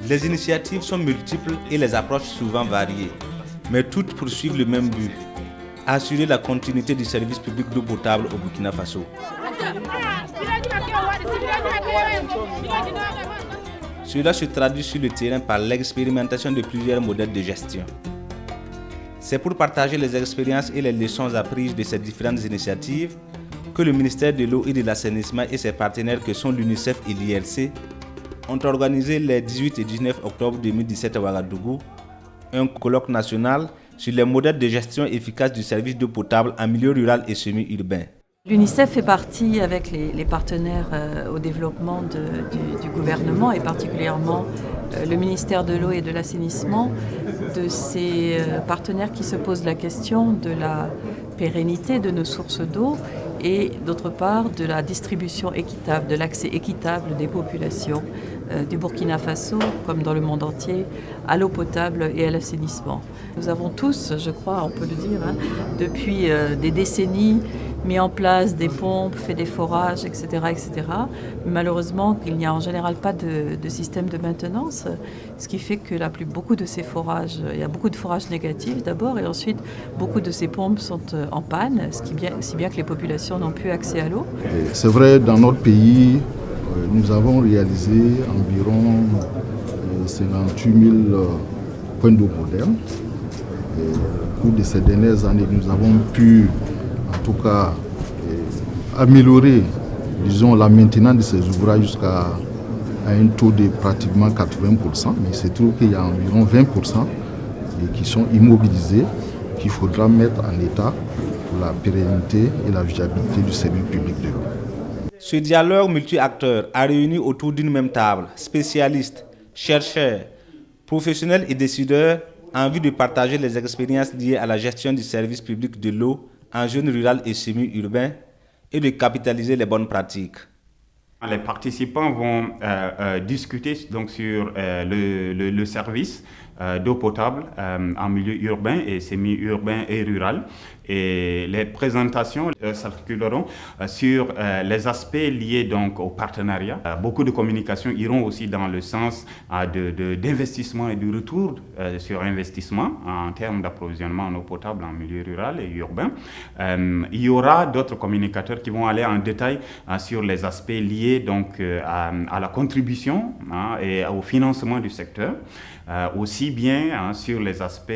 Les initiatives sont multiples et les approches souvent variées, mais toutes poursuivent le même but: assurer la continuité du service public d'eau potable au Burkina Faso. Cela se traduit sur le terrain par l'expérimentation de plusieurs modèles de gestion. C'est pour partager les expériences et les leçons apprises de ces différentes initiatives que le ministère de l'eau et de l'assainissement et ses partenaires que sont l'UNICEF et l'IRC ont organisé les 18 et 19 octobre 2017 à Ouagadougou un colloque national sur les modèles de gestion efficace du service d'eau potable en milieu rural et semi-urbain. L'UNICEF fait partie avec les partenaires au développement du gouvernement et particulièrement le ministère de l'eau et de l'assainissement de ces partenaires qui se posent la question de la pérennité de nos sources d'eau et d'autre part de la distribution équitable, de l'accès équitable des populations du Burkina Faso, comme dans le monde entier, à l'eau potable et à l'assainissement. Nous avons tous, je crois, on peut le dire, depuis des décennies, mis en place des pompes, fait des forages, etc. etc. Malheureusement, il n'y a en général pas de système de maintenance, ce qui fait que beaucoup de ces forages, il y a beaucoup de forages négatifs d'abord, et ensuite beaucoup de ces pompes sont en panne, si bien que les populations n'ont plus accès à l'eau. C'est vrai, dans notre pays, nous avons réalisé environ 58 000 points d'eau modernes. Au cours de ces dernières années, nous avons pu, en tout cas, améliorer, disons, la maintenance de ces ouvrages jusqu'à un taux de pratiquement 80%. Mais il se trouve qu'il y a environ 20% qui sont immobilisés, qu'il faudra mettre en état pour la pérennité et la viabilité du service public de l'eau. Ce dialogue multi-acteurs a réuni autour d'une même table spécialistes, chercheurs, professionnels et décideurs en vue de partager les expériences liées à la gestion du service public de l'eau en zone rurale et semi-urbain et de capitaliser les bonnes pratiques. Les participants vont discuter donc sur le service d'eau potable en milieu urbain et semi-urbain et rural. Et les présentations s'articuleront sur les aspects liés donc au partenariat. Beaucoup de communications iront aussi dans le sens d'investissement et du retour sur investissement en termes d'approvisionnement en eau potable en milieu rural et urbain. Il y aura d'autres communicateurs qui vont aller en détail sur les aspects liés donc à la contribution et au financement du secteur. Aussi bien sur les aspects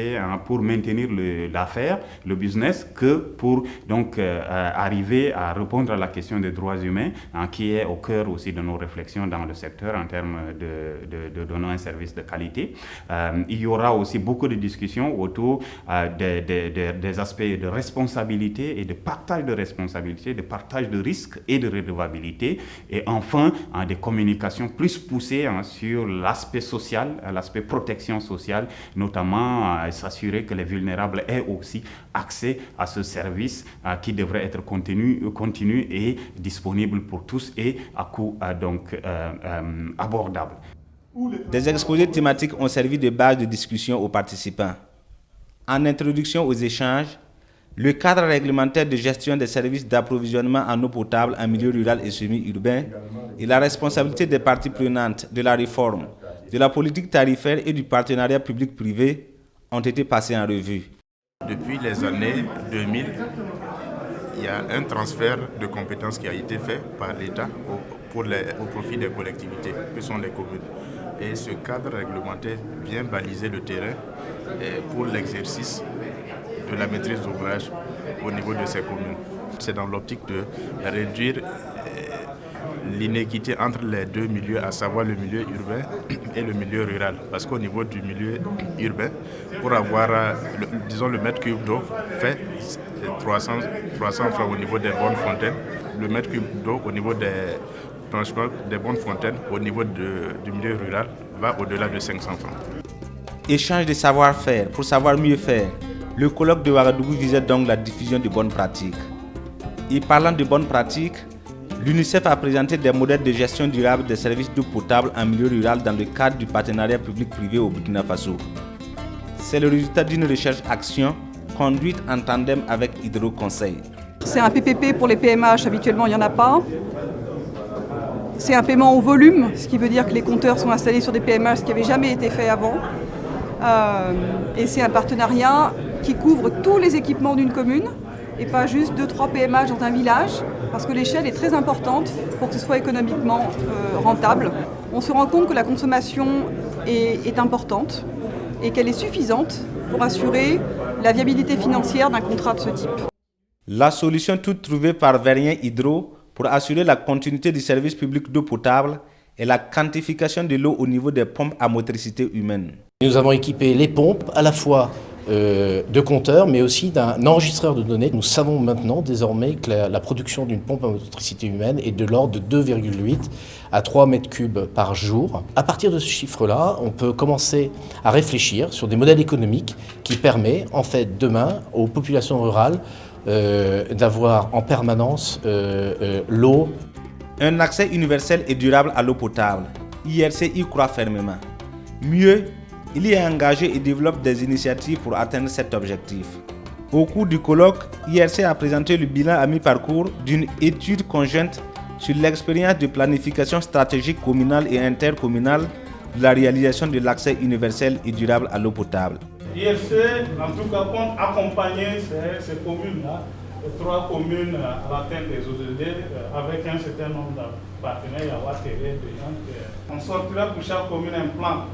pour maintenir l'affaire, le business, que pour donc arriver à répondre à la question des droits humains qui est au cœur aussi de nos réflexions dans le secteur en termes de donner un service de qualité. Il y aura aussi beaucoup de discussions autour des aspects de responsabilité et de partage de responsabilité, de partage de risques et de redevabilité. Et enfin, des communications plus poussées sur l'aspect social, l'aspect protection sociale, notamment s'assurer que les vulnérables aient aussi accès à ce service qui devrait être continu et disponible pour tous et à coût donc abordable. Des exposés thématiques ont servi de base de discussion aux participants. En introduction aux échanges, le cadre réglementaire de gestion des services d'approvisionnement en eau potable en milieu rural et semi-urbain et la responsabilité des parties prenantes de la réforme, de la politique tarifaire et du partenariat public-privé ont été passés en revue. Depuis les années 2000, il y a un transfert de compétences qui a été fait par l'État au profit des collectivités, que sont les communes. Et ce cadre réglementaire vient baliser le terrain pour l'exercice de la maîtrise d'ouvrage au niveau de ces communes. C'est dans l'optique de réduire l'inéquité entre les deux milieux, à savoir le milieu urbain et le milieu rural. Parce qu'au niveau du milieu urbain, pour avoir, le mètre cube d'eau fait 300 francs au niveau des bonnes fontaines. Le mètre cube d'eau au niveau des branchements des bonnes fontaines, au niveau du milieu rural, va au-delà de 500 francs. Échange de savoir-faire pour savoir mieux faire. Le colloque de Ouagadougou visait donc la diffusion de bonnes pratiques. Et parlant de bonnes pratiques, l'UNICEF a présenté des modèles de gestion durable des services d'eau potable en milieu rural dans le cadre du partenariat public-privé au Burkina Faso. C'est le résultat d'une recherche-action conduite en tandem avec Hydro-Conseil. C'est un PPP pour les PMH, habituellement il n'y en a pas. C'est un paiement au volume, ce qui veut dire que les compteurs sont installés sur des PMH, ce qui n'avait jamais été fait avant. Et c'est un partenariat qui couvre tous les équipements d'une commune et pas juste 2-3 PMH dans un village, parce que l'échelle est très importante pour que ce soit économiquement rentable. On se rend compte que la consommation est importante et qu'elle est suffisante pour assurer la viabilité financière d'un contrat de ce type. La solution toute trouvée par Verien Hydro pour assurer la continuité du service public d'eau potable est la quantification de l'eau au niveau des pompes à motricité humaine. Nous avons équipé les pompes à la fois de compteurs, mais aussi d'un enregistreur de données. Nous savons maintenant désormais que la production d'une pompe à motricité humaine est de l'ordre de 2,8 à 3 mètres cubes par jour. À partir de ce chiffre-là, on peut commencer à réfléchir sur des modèles économiques qui permettent en fait demain aux populations rurales d'avoir en permanence l'eau. Un accès universel et durable à l'eau potable. IRC y croit fermement. Mieux, il y est engagé et développe des initiatives pour atteindre cet objectif. Au cours du colloque, IRC a présenté le bilan à mi-parcours d'une étude conjointe sur l'expérience de planification stratégique communale et intercommunale de la réalisation de l'accès universel et durable à l'eau potable. IRC, en tout cas, compte accompagner ces communes-là, 3 communes à l'atteinte des ODD, avec un certain nombre de partenaires, Yawatere, des gens on sortira pour chaque commune un plan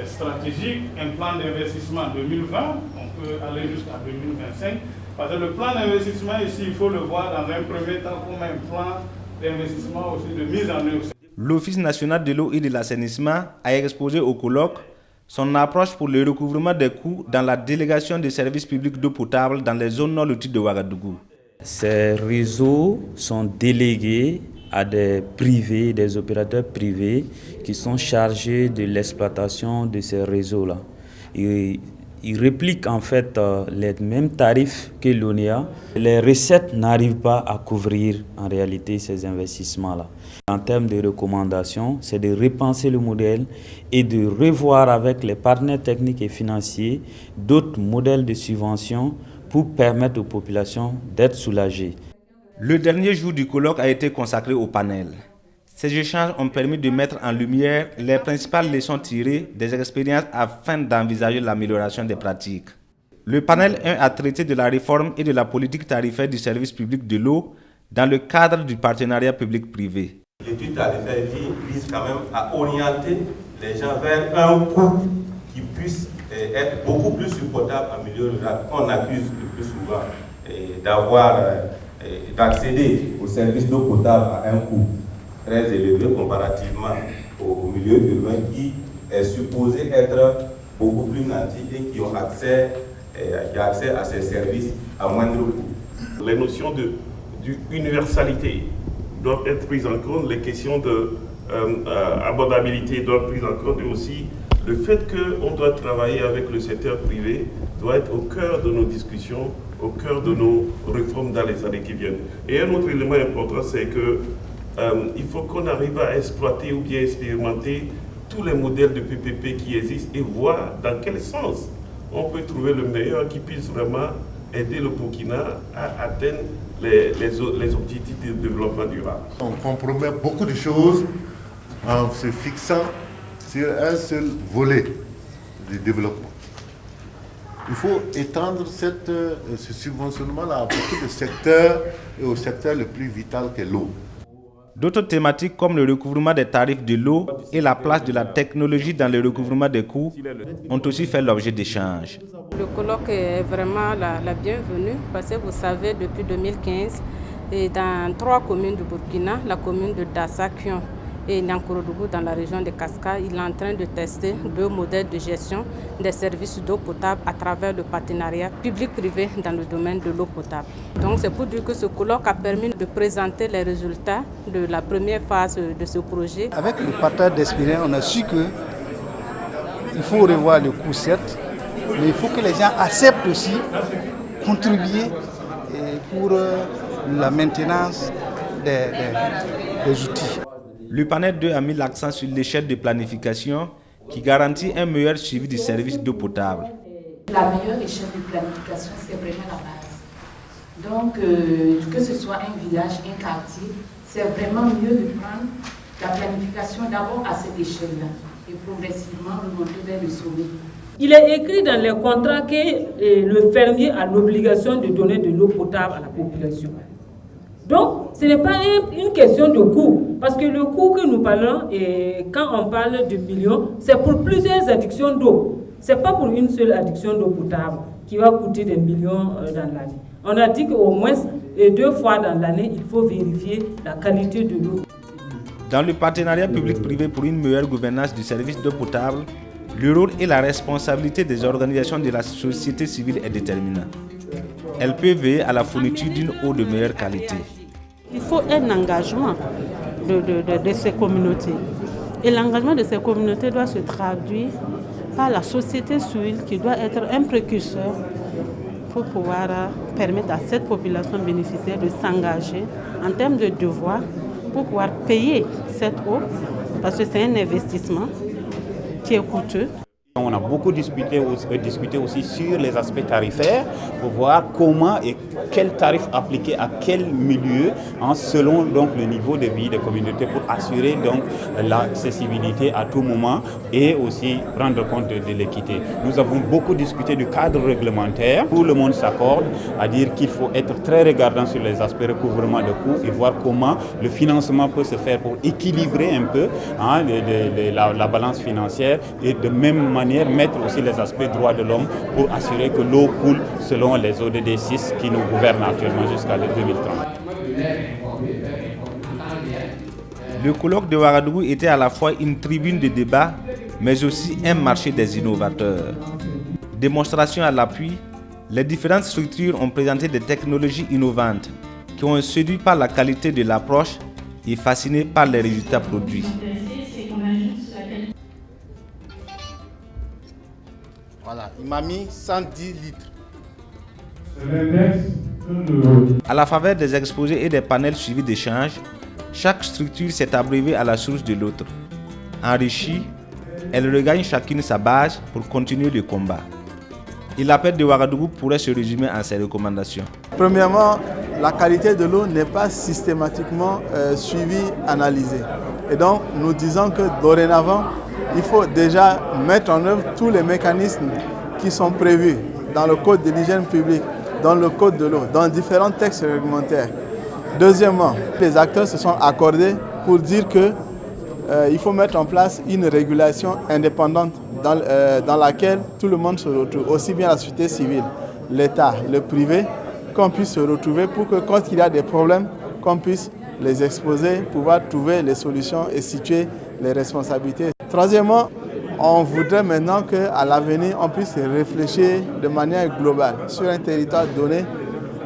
stratégique, un plan d'investissement 2020, on peut aller jusqu'à 2025, parce que le plan d'investissement ici, il faut le voir dans un premier temps comme un plan d'investissement aussi de mise en œuvre. L'Office national de l'eau et de l'assainissement a exposé au colloque son approche pour le recouvrement des coûts dans la délégation des services publics d'eau potable dans les zones nord-lotiques de Ouagadougou. Ces réseaux sont délégués à des privés, des opérateurs privés qui sont chargés de l'exploitation de ces réseaux-là. Ils répliquent en fait les mêmes tarifs que l'ONEA. Les recettes n'arrivent pas à couvrir en réalité ces investissements-là. En termes de recommandations, c'est de repenser le modèle et de revoir avec les partenaires techniques et financiers d'autres modèles de subvention pour permettre aux populations d'être soulagées. Le dernier jour du colloque a été consacré au panel. Ces échanges ont permis de mettre en lumière les principales leçons tirées des expériences afin d'envisager l'amélioration des pratiques. Le panel 1 a traité de la réforme et de la politique tarifaire du service public de l'eau dans le cadre du partenariat public-privé. L'étude tarifaire vise quand même à orienter les gens vers un coût qui puisse être beaucoup plus supportable en milieu rural. On accuse le plus souvent d'accéder aux services d'eau potable à un coût très élevé comparativement au milieu urbain qui est supposé être beaucoup plus nanti et qui ont accès à ces services à moindre coût. Les notions d'universalité doivent être prises en compte, les questions d'abordabilité doivent être prises en compte, et aussi le fait qu'on doit travailler avec le secteur privé doit être au cœur de nos discussions, au cœur de nos réformes dans les années qui viennent. Et un autre élément important, c'est qu'il faut qu'on arrive à exploiter ou bien expérimenter tous les modèles de PPP qui existent et voir dans quel sens on peut trouver le meilleur qui puisse vraiment aider le Burkina à atteindre les objectifs de développement durable. On compromet beaucoup de choses en se fixant sur un seul volet du développement. Il faut étendre ce subventionnement-là à beaucoup de secteurs et au secteur le plus vital qu'est l'eau. D'autres thématiques comme le recouvrement des tarifs de l'eau et la place de la technologie dans le recouvrement des coûts ont aussi fait l'objet d'échanges. Le colloque est vraiment la bienvenue parce que vous savez, depuis 2015, et dans 3 communes du Burkina, la commune de Dassa-Kion et Nyankorodougou dans la région de Kaska, il est en train de tester 2 modèles de gestion des services d'eau potable à travers le partenariat public-privé dans le domaine de l'eau potable. Donc c'est pour dire que ce colloque a permis de présenter les résultats de la première phase de ce projet. Avec le partage d'expérience, on a su qu'il faut revoir le coût certes, mais il faut que les gens acceptent aussi contribuer pour la maintenance des outils. Le panel 2 a mis l'accent sur l'échelle de planification qui garantit un meilleur suivi du service d'eau potable. La meilleure échelle de planification, c'est vraiment la base. Donc, que ce soit un village, un quartier, c'est vraiment mieux de prendre la planification d'abord à cette échelle-là et progressivement remonter vers le sommet. Il est écrit dans les contrats que le fermier a l'obligation de donner de l'eau potable à la population. Donc, ce n'est pas une question de coût, parce que le coût que nous parlons, quand on parle de millions, c'est pour plusieurs addictions d'eau. Ce n'est pas pour une seule addiction d'eau potable qui va coûter des millions dans l'année. On a dit qu'au moins 2 fois dans l'année, il faut vérifier la qualité de l'eau. Dans le partenariat public-privé pour une meilleure gouvernance du service d'eau potable, le rôle et la responsabilité des organisations de la société civile est déterminant. Elle peut veiller à la fourniture d'une eau de meilleure qualité. Il faut un engagement de ces communautés. Et l'engagement de ces communautés doit se traduire par la société civile qui doit être un précurseur pour pouvoir permettre à cette population bénéficiaire de s'engager en termes de devoirs pour pouvoir payer cette eau, parce que c'est un investissement qui est coûteux. On a beaucoup discuté aussi sur les aspects tarifaires pour voir comment et quel tarif appliquer à quel milieu selon donc le niveau de vie des communautés pour assurer donc l'accessibilité à tout moment et aussi prendre compte de l'équité. Nous avons beaucoup discuté du cadre réglementaire. Tout le monde s'accorde à dire qu'il faut être très regardant sur les aspects recouvrement de coûts et voir comment le financement peut se faire pour équilibrer un peu la balance financière et de même manière mettre aussi les aspects droits de l'homme pour assurer que l'eau coule selon les ODD 6 qui nous gouvernent actuellement jusqu'à 2030. Le colloque de Ouagadougou était à la fois une tribune de débat, mais aussi un marché des innovateurs. Démonstration à l'appui, les différentes structures ont présenté des technologies innovantes qui ont séduit par la qualité de l'approche et fasciné par les résultats produits. Voilà, il m'a mis 110 litres. À la faveur des exposés et des panels suivis d'échanges, chaque structure s'est abreuvée à la source de l'autre. Enrichie, elle regagne chacune sa base pour continuer le combat. Et l'appel de Ouagadougou pourrait se résumer en ces recommandations. Premièrement, la qualité de l'eau n'est pas systématiquement suivie, analysée. Et donc, nous disons que dorénavant, il faut déjà mettre en œuvre tous les mécanismes qui sont prévus dans le Code de l'hygiène publique, dans le Code de l'eau, dans différents textes réglementaires. Deuxièmement, les acteurs se sont accordés pour dire qu'il faut mettre en place une régulation indépendante dans laquelle tout le monde se retrouve, aussi bien la société civile, l'État, le privé, qu'on puisse se retrouver pour que quand il y a des problèmes, qu'on puisse les exposer, pouvoir trouver les solutions et situer les responsabilités. Troisièmement, on voudrait maintenant qu'à l'avenir, on puisse réfléchir de manière globale sur un territoire donné,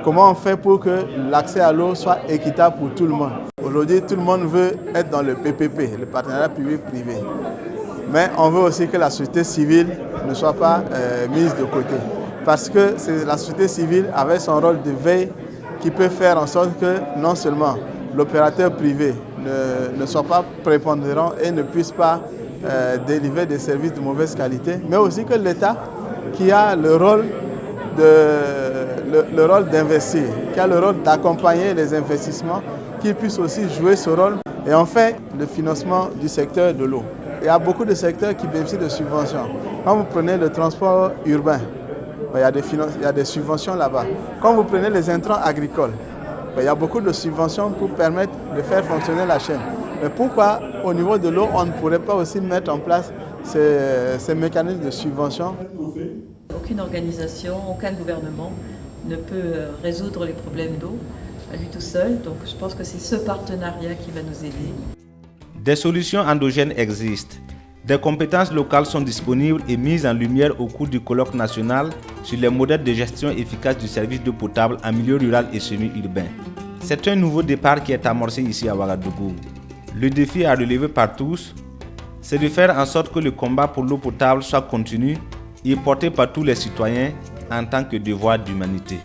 comment on fait pour que l'accès à l'eau soit équitable pour tout le monde. Aujourd'hui, tout le monde veut être dans le PPP, le partenariat public-privé. Mais on veut aussi que la société civile ne soit pas mise de côté. Parce que c'est la société civile, avec son rôle de veille, qui peut faire en sorte que non seulement l'opérateur privé ne soit pas prépondérant et ne puisse pas délivrer des services de mauvaise qualité, mais aussi que l'État, qui a le rôle d'investir, qui a le rôle d'accompagner les investissements, qu'il puisse aussi jouer ce rôle. Et enfin, le financement du secteur de l'eau. Il y a beaucoup de secteurs qui bénéficient de subventions. Quand vous prenez le transport urbain, il y a des subventions là-bas. Quand vous prenez les intrants agricoles, il y a beaucoup de subventions pour permettre de faire fonctionner la chaîne. Mais pourquoi, au niveau de l'eau, on ne pourrait pas aussi mettre en place ces mécanismes de subvention? Aucune organisation, aucun gouvernement ne peut résoudre les problèmes d'eau à lui tout seul. Donc je pense que c'est ce partenariat qui va nous aider. Des solutions endogènes existent. Des compétences locales sont disponibles et mises en lumière au cours du colloque national sur les modèles de gestion efficace du service d'eau potable en milieu rural et semi-urbain. C'est un nouveau départ qui est amorcé ici à Ouagadougou. Le défi à relever par tous, c'est de faire en sorte que le combat pour l'eau potable soit continu et porté par tous les citoyens en tant que devoir d'humanité.